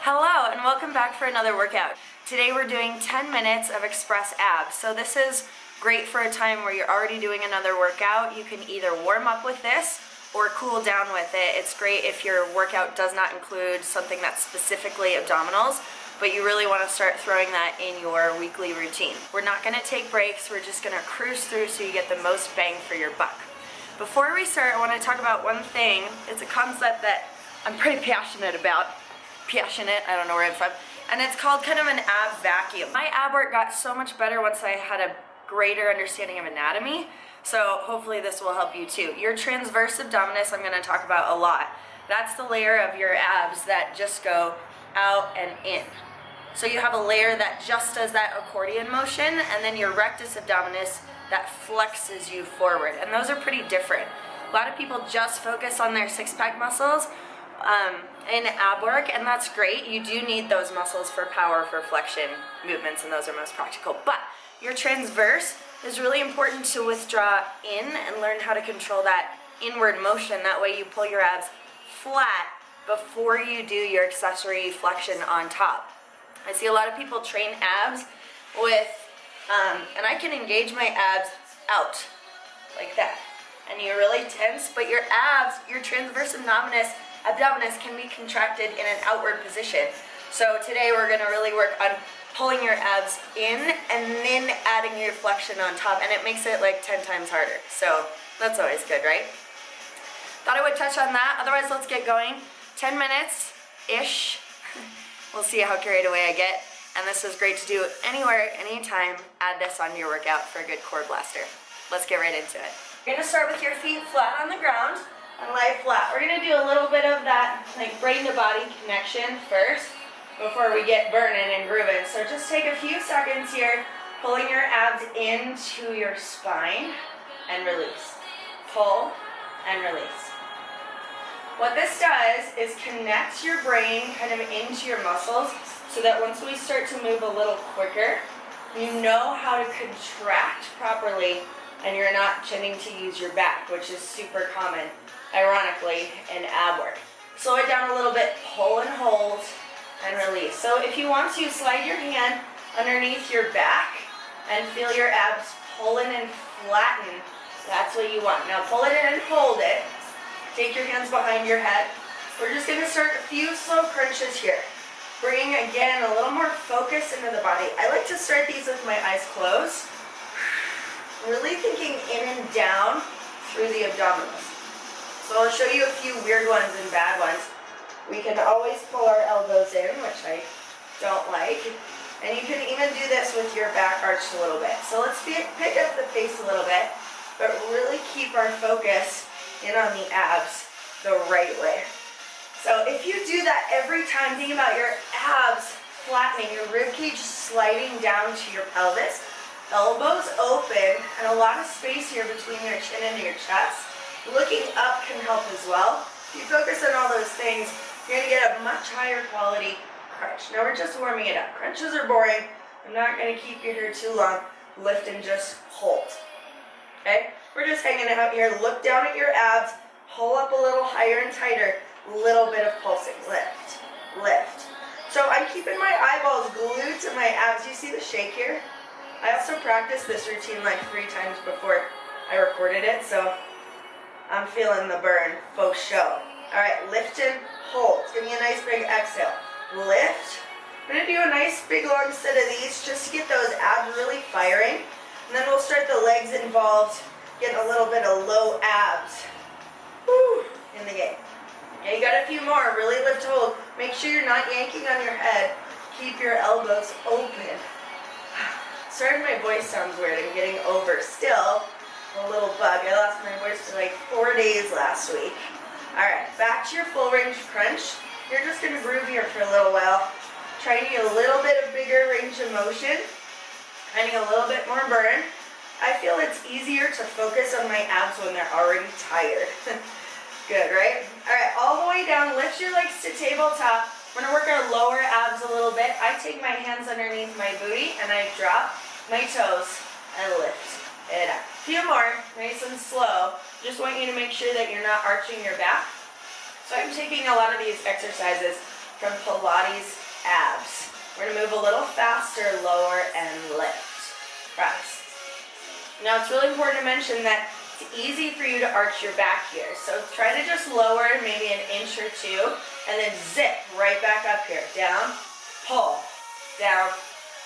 Hello and welcome back for another workout. Today we're doing 10 minutes of express abs. So this is great for a time where you're already doing another workout. You can either warm up with this or cool down with it. It's great if your workout does not include something that's specifically abdominals, but you really want to start throwing that in your weekly routine. We're not going to take breaks, we're just going to cruise through so you get the most bang for your buck. Before we start, I want to talk about one thing. It's a concept that I'm pretty passionate about. I don't know where I'm from, and it's called kind of an ab vacuum. My ab work got so much better once I had a greater understanding of anatomy, so hopefully this will help you too. Your transverse abdominis I'm going to talk about a lot. That's the layer of your abs that just go out and in. So you have a layer that just does that accordion motion, and then your rectus abdominis that flexes you forward, and those are pretty different. A lot of people just focus on their six-pack muscles in ab work, and that's great. You do need those muscles for power, for flexion movements, and those are most practical. But your transverse is really important to withdraw in and learn how to control that inward motion. That way you pull your abs flat before you do your accessory flexion on top. I see a lot of people train abs with, and I can engage my abs out like that. And you're really tense, but your abs, your transverse abdominis can be contracted in an outward position. So today we're going to really work on pulling your abs in and then adding your flexion on top, and it makes it like 10 times harder. So that's always good, right? Thought I would touch on that. Otherwise, let's get going. 10 minutes-ish. We'll see how carried away I get. And this is great to do anywhere, anytime. Add this on your workout for a good core blaster. Let's get right into it. You're going to start with your feet flat on the ground and lie flat. We're going to do a little bit of that like brain to body connection first before we get burning and grooving. So just take a few seconds here, pulling your abs into your spine and release. Pull and release. What this does is connect your brain kind of into your muscles so that once we start to move a little quicker, you know how to contract properly and you're not tending to use your back, which is super common, ironically, in ab work. Slow it down a little bit, pull and hold, and release. So if you want to, slide your hand underneath your back and feel your abs pull in and flatten. That's what you want. Now pull it in and hold it. Take your hands behind your head. We're just going to start a few slow crunches here. Bringing, again, a little more focus into the body. I like to start these with my eyes closed. Really thinking in and down through the abdominals. So I'll show you a few weird ones and bad ones. We can always pull our elbows in, which I don't like. And you can even do this with your back arched a little bit. So let's pick up the pace a little bit, but really keep our focus in on the abs the right way. So if you do that every time, think about your abs flattening, your rib cage sliding down to your pelvis, elbows open, and a lot of space here between your chin and your chest. Looking up can help as well. If you focus on all those things, you're going to get a much higher quality crunch. Now we're just warming it up. Crunches are boring. I'm not going to keep you here too long. Lift and just hold. Okay? We're just hanging out here. Look down at your abs. Pull up a little higher and tighter. Little bit of pulsing. Lift. Lift. So I'm keeping my eyeballs glued to my abs. You see the shake here? I also practiced this routine like 3 times before I recorded it, so I'm feeling the burn, faux show. Alright, lift and hold. Give me a nice big exhale. Lift. I'm going to do a nice big long set of these just to get those abs really firing. And then we'll start the legs involved, getting a little bit of low abs. Woo, in the game. Okay, you got a few more. Really lift, hold. Make sure you're not yanking on your head. Keep your elbows open. Sorry if my voice sounds weird. I'm getting over still a little bug. I lost my voice for like 4 days last week. Alright, back to your full range crunch. You're just going to groove here for a little while. Try to get a little bit of bigger range of motion. Finding a little bit more burn. I feel it's easier to focus on my abs when they're already tired. Good, right? Alright, all the way down. Lift your legs to tabletop. We're going to work our lower abs a little bit. I take my hands underneath my booty and I drop my toes and lift it up. A few more, nice and slow. Just want you to make sure that you're not arching your back. So I'm taking a lot of these exercises from Pilates abs. We're gonna move a little faster, lower, and lift. Press. Now it's really important to mention that it's easy for you to arch your back here. So try to just lower maybe an inch or two, and then zip right back up here. Down, pull, down,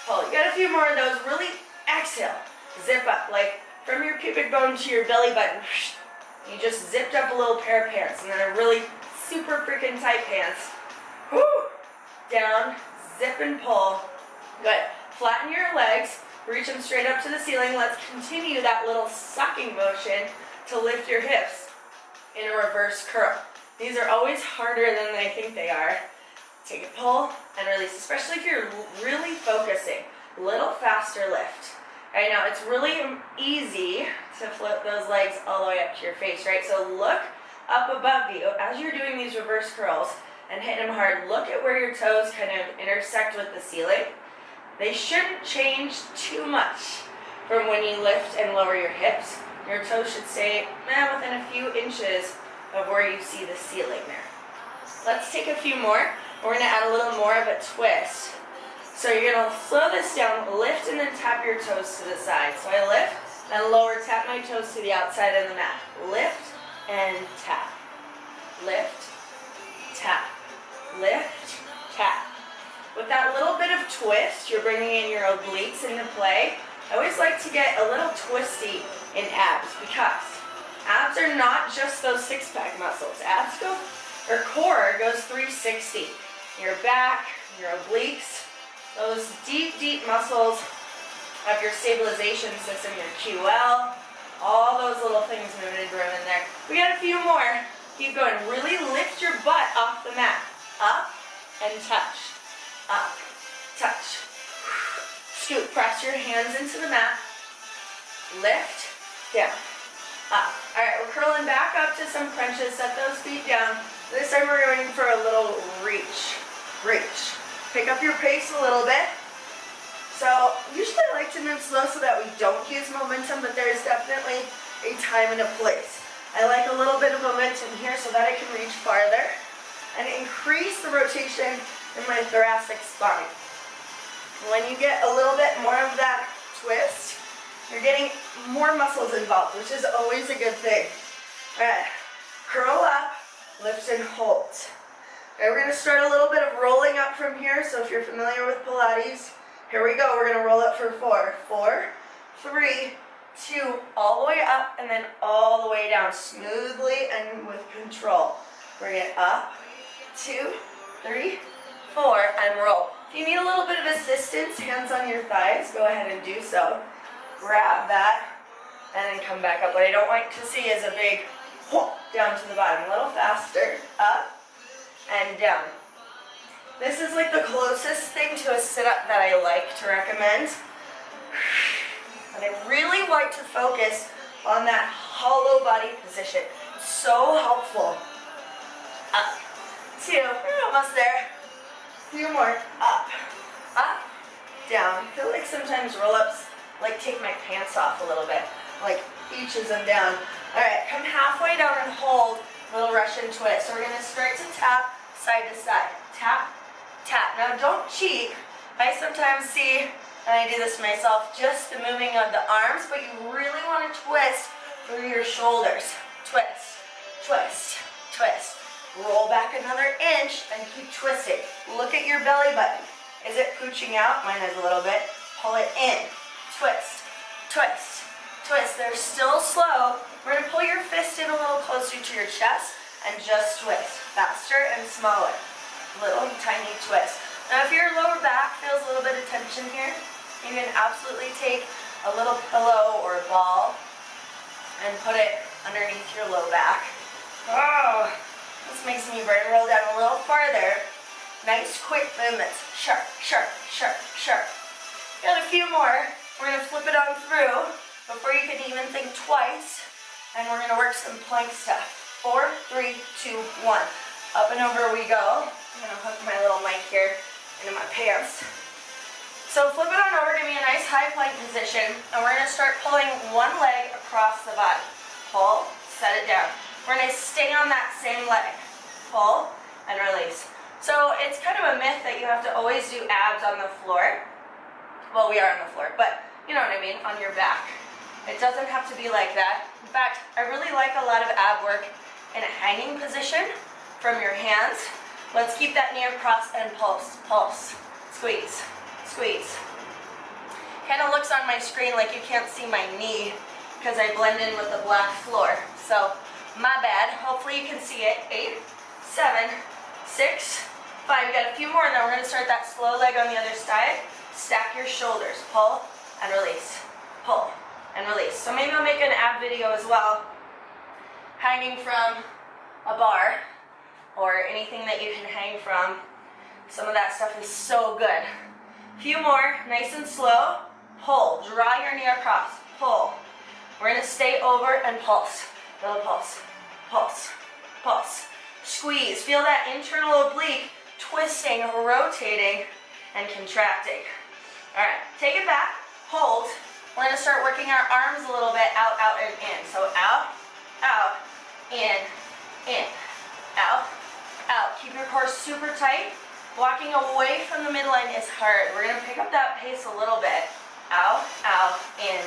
pull. You got a few more of those. Really exhale. Zip up, like from your pubic bone to your belly button. You just zipped up a little pair of pants, and then a really super freaking tight pants. Woo! Down, zip and pull. Good. Flatten your legs. Reach them straight up to the ceiling. Let's continue that little sucking motion to lift your hips in a reverse curl. These are always harder than I think they are. Take a pull and release, especially if you're really focusing. Little faster lift. All right, now it's really easy to flip those legs all the way up to your face, right? So look up above you as you're doing these reverse curls and hitting them hard. Look at where your toes kind of intersect with the ceiling. They shouldn't change too much from when you lift and lower your hips. Your toes should stay within a few inches of where you see the ceiling there. Let's take a few more. We're going to add a little more of a twist. So you're going to slow this down, lift, and then tap your toes to the side. So I lift and lower, tap my toes to the outside of the mat. Lift and tap. Lift, tap. Lift, tap. With that little bit of twist, you're bringing in your obliques into play. I always like to get a little twisty in abs because abs are not just those six-pack muscles. Abs go, or core goes 360. Your back, your obliques, those deep, deep muscles of your stabilization system, your QL, all those little things moving and grooving in there. We got a few more. Keep going. Really lift your butt off the mat. Up and touch. Up, touch. Scoop, press your hands into the mat. Lift, down, up. All right, we're curling back up to some crunches. Set those feet down. This time we're going for a little reach. Reach. Pick up your pace a little bit. So usually I like to move slow so that we don't use momentum, but there is definitely a time and a place. I like a little bit of momentum here so that I can reach farther and increase the rotation in my thoracic spine. When you get a little bit more of that twist, you're getting more muscles involved, which is always a good thing. All right, curl up, lift and hold. Okay, we're going to start a little bit of rolling up from here, so if you're familiar with Pilates, here we go. We're going to roll up for 4. 4, 3, 2, all the way up, and then all the way down, smoothly and with control. Bring it up, 2, 3, 4, and roll. If you need a little bit of assistance, hands on your thighs, go ahead and do so. Grab that, and then come back up. What I don't like to see is a big whoop down to the bottom. A little faster, up and down. This is like the closest thing to a sit-up that I like to recommend. And I really like to focus on that hollow body position. So helpful. Up, 2, we're almost there. Few more, up, down. I feel like sometimes roll-ups like take my pants off a little bit, like eaches them down. All right, come halfway down and hold, little Russian twist. So we're gonna start to tap side to side. Tap, tap. Now don't cheat. I sometimes see, and I do this myself, just the moving of the arms, but you really wanna twist through your shoulders. Twist, twist, twist. Roll back another inch and keep twisting. Look at your belly button. Is it pooching out? Mine is a little bit. Pull it in. Twist, twist, twist. They're still slow. We're going to pull your fist in a little closer to your chest and just twist. Faster and smaller. Little tiny twist. Now if your lower back feels a little bit of tension here, you can absolutely take a little pillow or a ball and put it underneath your low back. Oh. This makes me roll down a little farther. Nice quick movements. Sharp, sharp, sharp, sharp. Got a few more. We're going to flip it on through before you can even think twice. And we're going to work some plank stuff. 4, 3, 2, 1. Up and over we go. I'm going to hook my little mic here into my pants. So flip it on over, give me a nice high plank position. And we're going to start pulling one leg across the body. Pull, set it down. We're going to stay on that same leg. Pull and release. So it's kind of a myth that you have to always do abs on the floor. Well, we are on the floor, but you know what I mean, on your back. It doesn't have to be like that. In fact, I really like a lot of ab work in a hanging position from your hands. Let's keep that knee across and pulse, pulse, squeeze, squeeze. Kind of looks on my screen like you can't see my knee because I blend in with the black floor. So, my bad. Hopefully you can see it. 8, 7, 6, 5. We got a few more, and then we're going to start that slow leg on the other side. Stack your shoulders. Pull and release. Pull and release. So maybe I'll make an ab video as well, hanging from a bar or anything that you can hang from. Some of that stuff is so good. A few more, nice and slow. Pull. Draw your knee across. Pull. We're going to stay over and pulse. Feel the pulse. Pulse. Pulse. Squeeze. Feel that internal oblique twisting, rotating, and contracting. All right, take it back. Hold. We're going to start working our arms a little bit. Out, out, and in. So out, out, in, out, out. Keep your core super tight. Walking away from the midline is hard. We're going to pick up that pace a little bit. Out, out, in.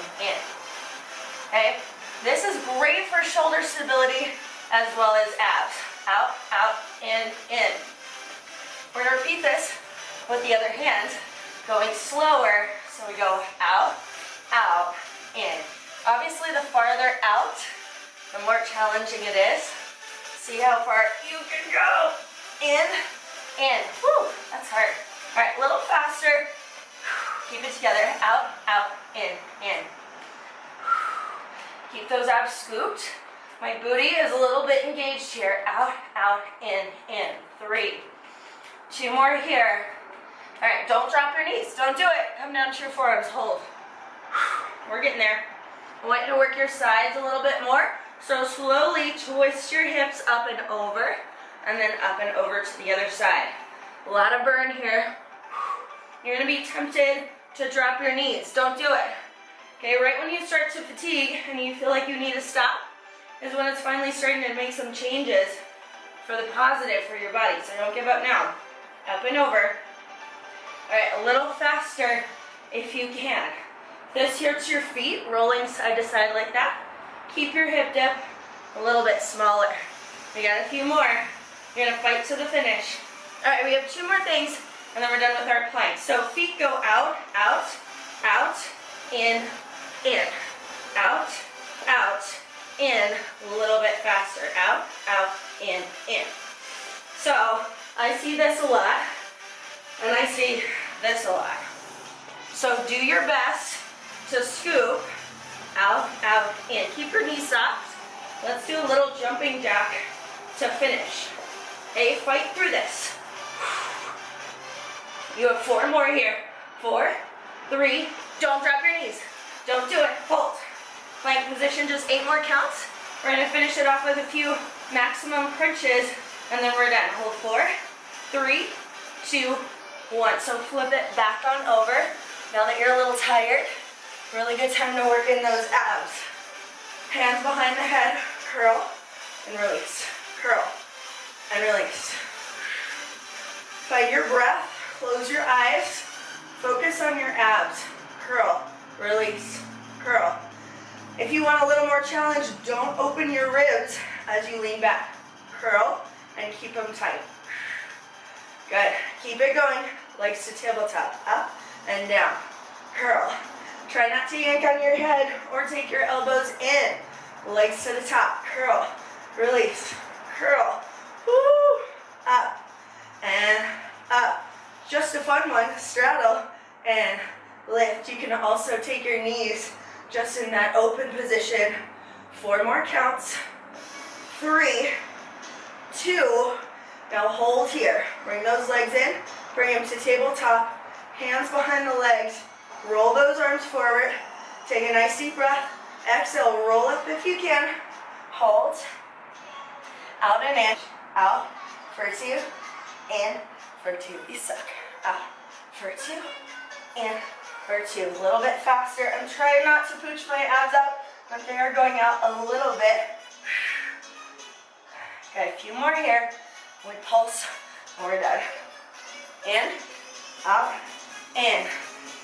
Okay? This is great for shoulder stability as well as abs. Out, out, in. We're going to repeat this with the other hand, going slower. So we go out, out, in. Obviously, the farther out, the more challenging it is. See how far you can go. In. Whew, that's hard. All right, a little faster. Keep it together. Out, out, in. Keep those abs scooped. My booty is a little bit engaged here. Out, out, in. 3. 2 more here. All right, don't drop your knees. Don't do it. Come down to your forearms. Hold. We're getting there. I want you to work your sides a little bit more. So slowly twist your hips up and over, and then up and over to the other side. A lot of burn here. You're going to be tempted to drop your knees. Don't do it. Okay, right when you start to fatigue and you feel like you need to stop is when it's finally starting to make some changes for the positive for your body. So don't give up now. Up and over. All right, a little faster if you can. This hurts your feet, rolling side to side like that. Keep your hip dip a little bit smaller. We got a few more. You're gonna fight to the finish. All right, we have 2 more things, and then we're done with our plank. So feet go out, out, out, in, out, out, in. A little bit faster. Out, out, in. So I see this a lot, and I see this a lot. So do your best to scoop out, out, in. Keep your knees soft. Let's do a little jumping jack to finish. Okay, fight through this. You have 4 more here. 4, 3, don't drop your knees. Don't do it, hold. Plank position, just 8 more counts. We're gonna finish it off with a few maximum crunches, and then we're done. Hold 4, 3, 2, 1. So flip it back on over. Now that you're a little tired, really good time to work in those abs. Hands behind the head, curl and release. Curl and release. Find your breath, close your eyes, focus on your abs. Curl, release, curl. If you want a little more challenge, don't open your ribs as you lean back. Curl and keep them tight. Good. Keep it going. Legs to tabletop. Up and down. Curl. Try not to yank on your head or take your elbows in. Legs to the top. Curl. Release. Curl. Woo. Up and up. Just a fun one. Straddle and lift. You can also take your knees just in that open position. 4 more counts. 3, 2. Now hold here. Bring those legs in. Bring them to tabletop. Hands behind the legs. Roll those arms forward. Take a nice deep breath. Exhale. Roll up if you can. Hold. Out and in. Out for 2. In for 2. You suck. Out for 2. In for 2. A little bit faster. I'm trying not to pooch my abs up, but they are going out a little bit. Okay, a few more here. We pulse And we're done. In, out, in.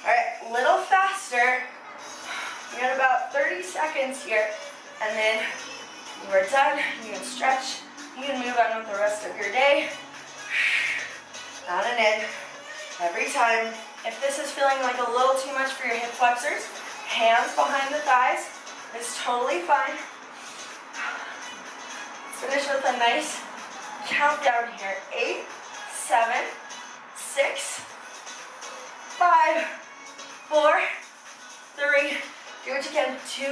All right, little faster. We got about 30 seconds here, and then you are done. You can stretch. You can move on with the rest of your day. Out and in. Every time. If this is feeling like a little too much for your hip flexors, hands behind the thighs. It's totally fine. Let's finish with a nice countdown here. 8, 7, 6, 5, 4, 3, do what you can, 2,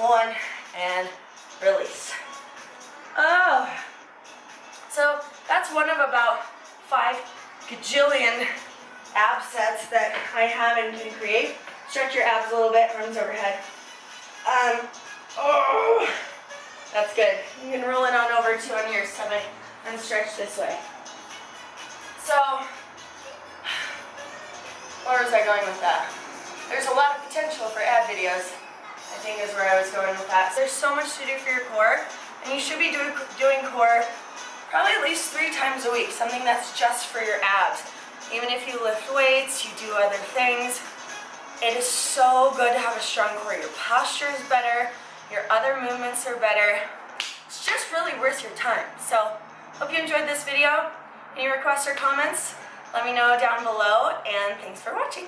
1, and release. Oh, so that's one of about 5 gajillion ab sets that I have and can create. Stretch your abs a little bit, arms overhead. Oh, that's good. You can roll it on over to on your stomach and stretch this way. So, where was I going with that? There's a lot of potential for ab videos, I think is where I was going with that. There's so much to do for your core, and you should be doing core probably at least 3 times a week, something that's just for your abs. Even if you lift weights, you do other things, it is so good to have a strong core. Your posture is better, your other movements are better. It's just really worth your time. So, hope you enjoyed this video. Any requests or comments, let me know down below, and thanks for watching.